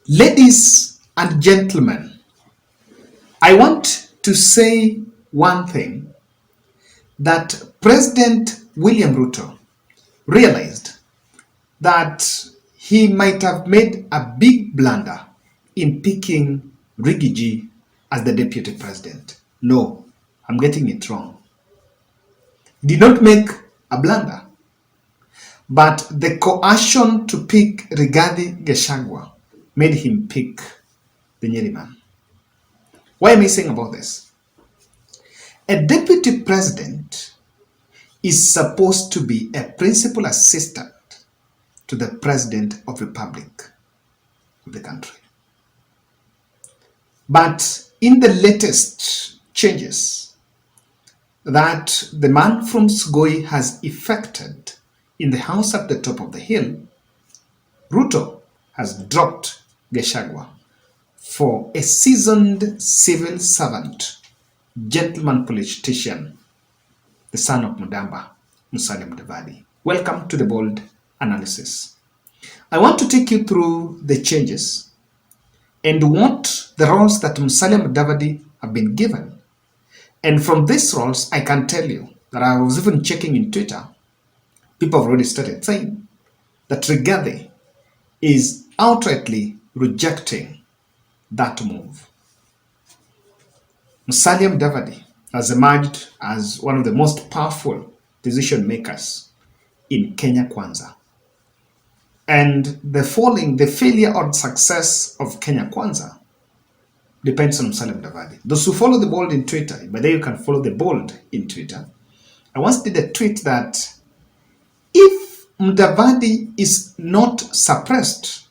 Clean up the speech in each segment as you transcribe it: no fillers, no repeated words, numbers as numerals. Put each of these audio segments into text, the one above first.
Ladies and gentlemen, I want to say one thing that President William Ruto realized that he might have made a big blunder in picking Rigathi as the deputy president. No, I'm getting it wrong. He did not make a blunder, but the coercion to pick Rigathi Gachagua made him pick the Nyeri man. Why am I saying about this? A deputy president is supposed to be a principal assistant to the president of the republic of the country. But in the latest changes that the man from Sugoi has effected in the house at the top of the hill, Ruto has dropped Gachagua for a seasoned civil servant, gentleman politician, the son of Mudamba, Mudavadi. Welcome to the Bold Analysis. I want to take you through the changes and what the roles that Musalia Mudavadi have been given. And from these roles, I can tell you that I was even checking in Twitter, people have already started saying that Rigathi is outrightly rejecting that move. Musalia Mudavadi has emerged as one of the most powerful decision makers in Kenya Kwanza. And the failure or success of Kenya Kwanza depends on Musalia Mudavadi. Those who follow the Bold in Twitter, but then you can follow the Bold in Twitter. I once did a tweet that if Mudavadi is not suppressed,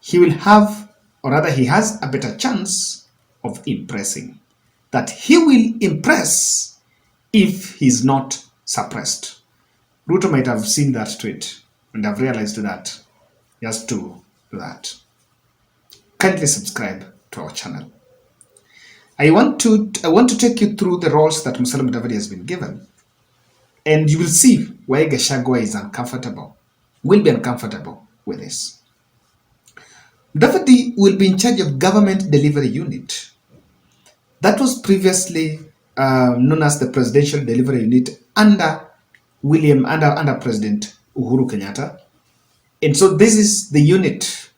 he will have, or rather he has a better chance of impressing. That he will impress if he's not suppressed. Ruto might have seen that tweet and have realized that he has to do that. Kindly subscribe to our channel. I want to take you through the roles that Musalia Mudavadi has been given, and you will see why Gachagua is will be uncomfortable with this. Mudavadi will be in charge of Government Delivery Unit. That was previously known as the Presidential Delivery Unit under President Uhuru Kenyatta. And so this is the unit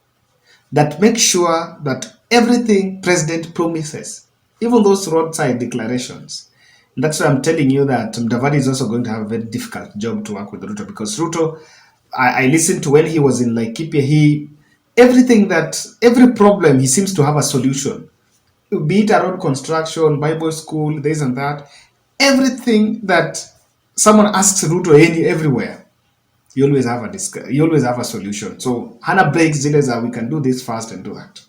that makes sure that everything President promises, even those roadside declarations. And that's why I'm telling you that Mudavadi is also going to have a very difficult job to work with Ruto, because Ruto, I listened to when he was in Laikipia, every problem, he seems to have a solution. Be it around construction, Bible school, this and that, everything that someone asks Ruto everywhere, you always have a solution. So Hannah breaks zile we can do this fast and do that.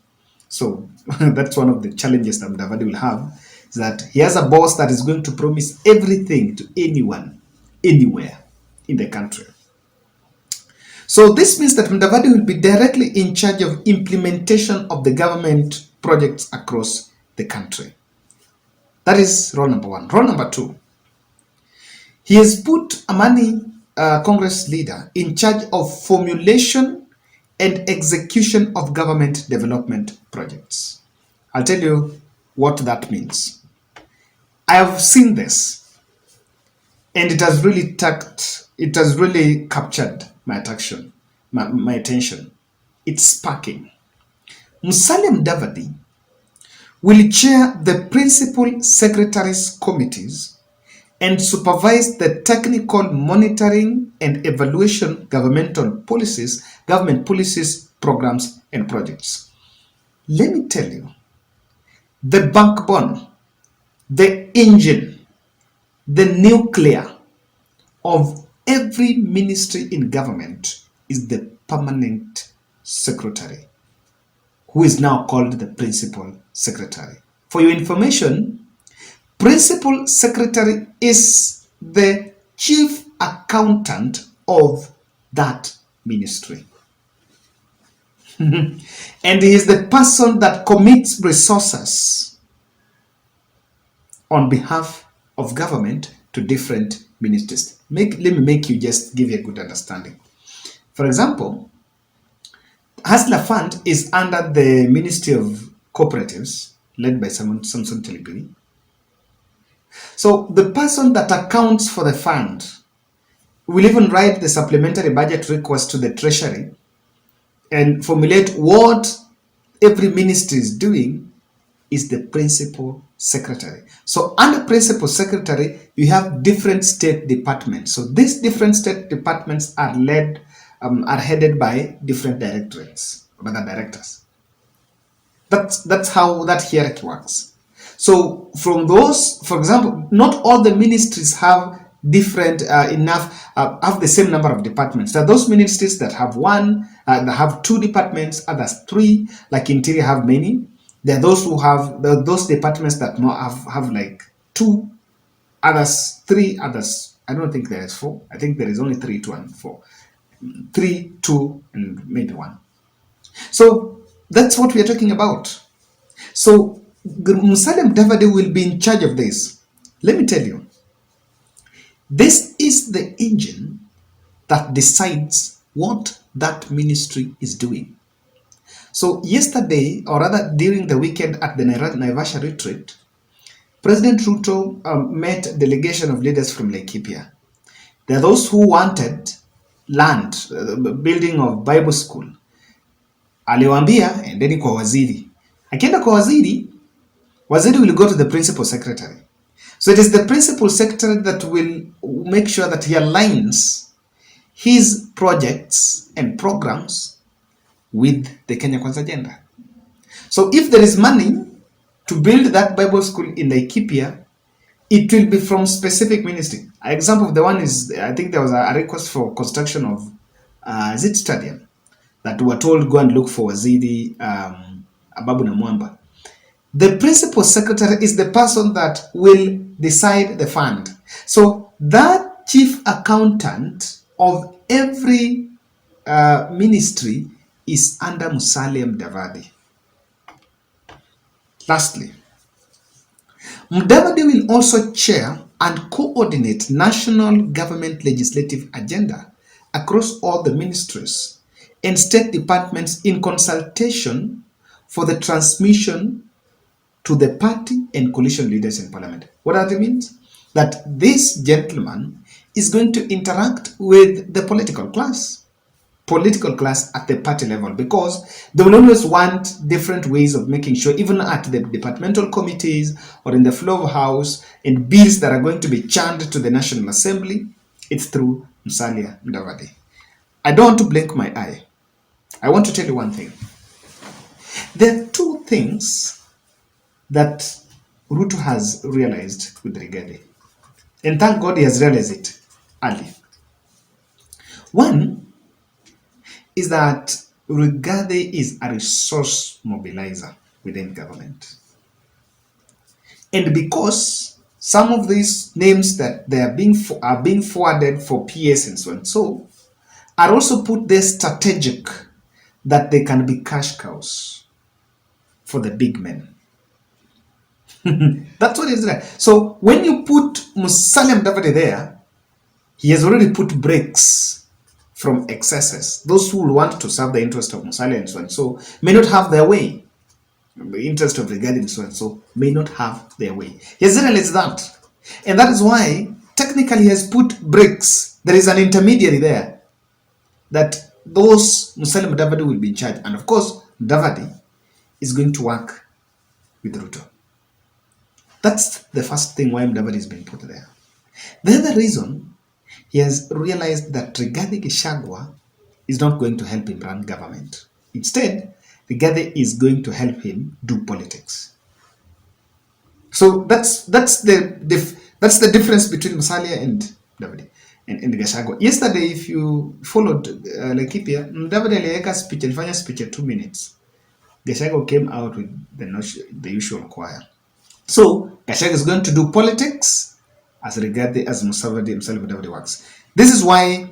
So that's one of the challenges that Mudavadi will have, is that he has a boss that is going to promise everything to anyone, anywhere in the country. So this means that Mudavadi will be directly in charge of implementation of the government projects across the country. That is role number one. Role number two, he has put Amani Congress leader in charge of formulation and execution of government development projects. I'll tell you what that means. I have seen this, and it has really captured my attention. My attention. It's sparking. Musalia Mudavadi will chair the principal secretaries committees and supervise the technical monitoring and evaluation government policies, programs, and projects. Let me tell you, the backbone, the engine, the nuclear of every ministry in government is the permanent secretary, who is now called the principal secretary. For your information, principal secretary is the chief accountant of that ministry. And he is the person that commits resources on behalf of government to different ministries. Let me give you a good understanding. For example, Hustler Fund is under the Ministry of Cooperatives, led by Samson Teligiri. So the person that accounts for the fund will even write the supplementary budget request to the Treasury and formulate what every ministry is doing is the principal secretary. So under principal secretary, you have different state departments. So these different state departments are are headed by different directorates, rather directors. That's how that hierarchy works. So from those, for example, not all the ministries have different have the same number of departments. There are those ministries that have one, that have two departments, others three, like Interior have many. There are those who have those departments that have like two, others three, others. I don't think there is four. I think there is only three, two, and four. Three, two, and maybe one. So that's what we are talking about. So Musalia Mudavadi will be in charge of this. Let me tell you, this is the engine that decides what that ministry is doing. So yesterday, or rather during the weekend at the Naivasha retreat, President Ruto met a delegation of leaders from Laikipia. There are those who wanted land, building of Bible school. Aliwaambia endeni kwa waziri. Akienda kwa waziri, waziri will go to the principal secretary. So it is the principal secretary that will make sure that he aligns his projects and programs with the Kenya Kwanza agenda. So if there is money to build that Bible school in Laikipia, it will be from specific ministry. An example of the one is, I think there was a request for construction of Zit Stadium that we were told go and look for Waziri Ababu Namwamba. The principal secretary is the person that will decide the fund. So that chief accountant of every ministry is under Musalia Mudavadi. Lastly, Mudavadi will also chair and coordinate national government legislative agenda across all the ministries and state departments in consultation for the transmission to the party and coalition leaders in parliament. What does it mean? That this gentleman is going to interact with the political class at the party level, because they will always want different ways of making sure, even at the departmental committees or in the floor of house, and bills that are going to be churned to the National Assembly, it's through Musalia Mudavadi. I don't want to blink my eye. I want to tell you one thing. There are two things that Ruto has realized with Rigathi. And thank God he has realized it early. One is that Rigathi is a resource mobilizer within government. And because some of these names that they are being forwarded for PS and so on, so are also put there strategic that they can be cash cows for the big men. That's what it is there. So when you put Musalia Mudavadi there, he has already put brakes from excesses. Those who will want to serve the interest of Musalia and so on, so may not have their way. The interest of Rigathi and so on, so may not have their way. He has realized that. And that is why technically he has put brakes. There is an intermediary there that those Musalia Mudavadi will be in charge. And of course, Mudavadi is going to work with Ruto. That's the first thing why Mudavadi is being put there. The other reason, he has realized that Rigathi Gachagua is not going to help him run government. Instead, Rigathi is going to help him do politics. So that's the difference between Musalia and Mudavadi and Gachagua. Yesterday, if you followed Laikipia, Mudavadi aliweka speech, alifanya speech at 2 minutes. Gachagua came out with the usual choir. So Gachagua is going to do politics as Rigathi, as Musalia Mudavadi works. This is why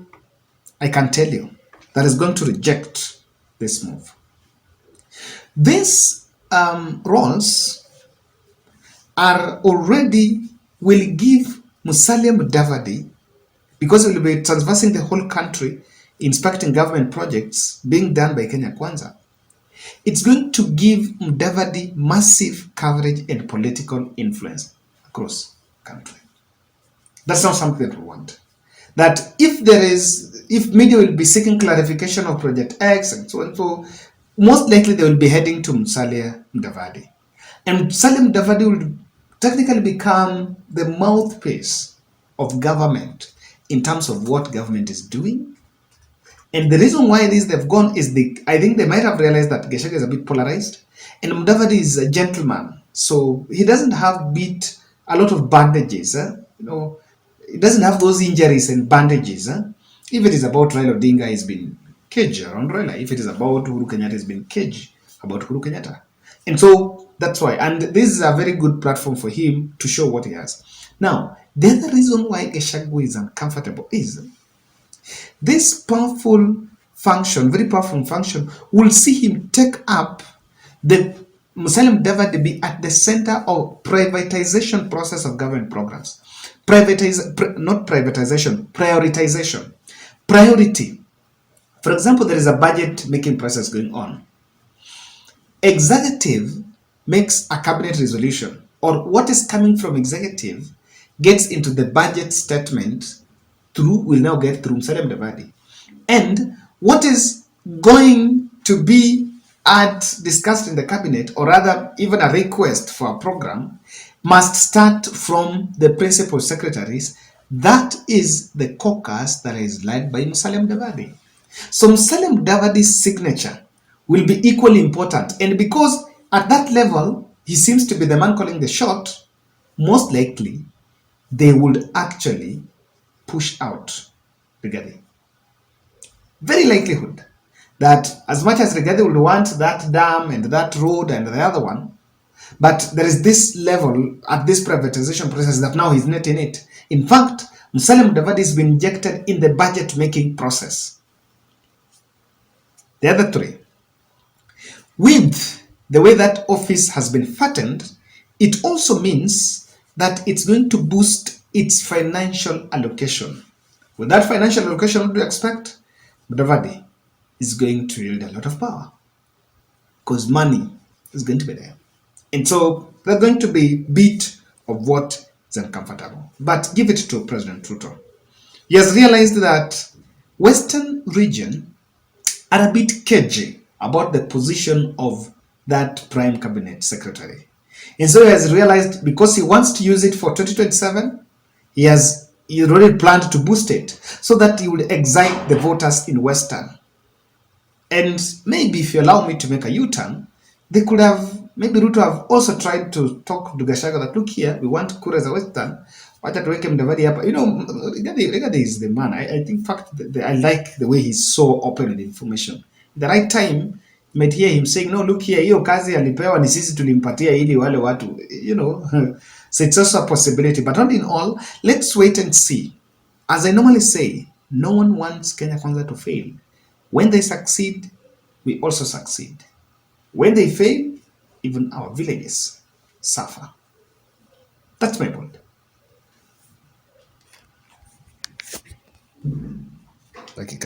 I can tell you that is going to reject this move. These roles are already will give Musalia Mudavadi, because he will be transversing the whole country, inspecting government projects being done by Kenya Kwanza, it's going to give Mudavadi massive coverage and political influence across the country. That's not something that we want. That if media will be seeking clarification of Project X and so, most likely they will be heading to Musalia Mudavadi. And Musalia Mudavadi will technically become the mouthpiece of government in terms of what government is doing. And the reason why they've gone is I think they might have realized that Gachagua is a bit polarized, and Mudavadi is a gentleman, so he doesn't have a lot of bandages. He doesn't have those injuries and bandages. If it is about Raila Odinga, he's been caged around Raila. If it is about Uhuru Kenyatta, he's been caged about Uhuru Kenyatta. And so that's why. And this is a very good platform for him to show what he has. Now, the other reason why Gachagua is uncomfortable is this powerful function, very powerful function, will see him take up the Muslim Devadi be at the center of privatization process of government programs. Not privatization, prioritization. Priority. For example, there is a budget making process going on. Executive makes a cabinet resolution, or what is coming from executive gets into the budget statement will now get through Musalia Mudavadi. And what is going to be discussed in the cabinet, or rather even a request for a program, must start from the principal secretaries. That is the caucus that is led by Musalia Mudavadi. So Musalia Mudavadi's signature will be equally important. And because at that level, he seems to be the man calling the shot, most likely they would actually push out Rigathi. Very likelihood that as much as Rigathi would want that dam and that road and the other one, but there is this level at this privatization process that now he's not in it. In fact, Musalia Mudavadi has been injected in the budget making process. The other three, with the way that office has been fattened, it also means that it's going to boost its financial allocation. With that financial allocation, what do you expect? Mudavadi is going to wield a lot of power because money is going to be there. And so they're going to be bit of what is uncomfortable. But give it to President Ruto. He has realized that Western region are a bit cagey about the position of that prime cabinet secretary. And so he has realized because he wants to use it for 2027, he already planned to boost it so that he would excite the voters in Western. And maybe if you allow me to make a U-turn, they could have, maybe Ruto have also tried to talk to Gachagua that, look here, we want kura za Western, wacha tuweke Mudavadi hapa. Rigathi is the man. I think I like the way he's so open with information. The right time, you might hear him saying, no, look here, hiyo kazi alipewa ni sisi tulimpatia ili wale watu, So it's also a possibility. But all in all, let's wait and see. As I normally say, no one wants Kenya Kwanza to fail. When they succeed, we also succeed. When they fail, even our villages suffer. That's my point. Like a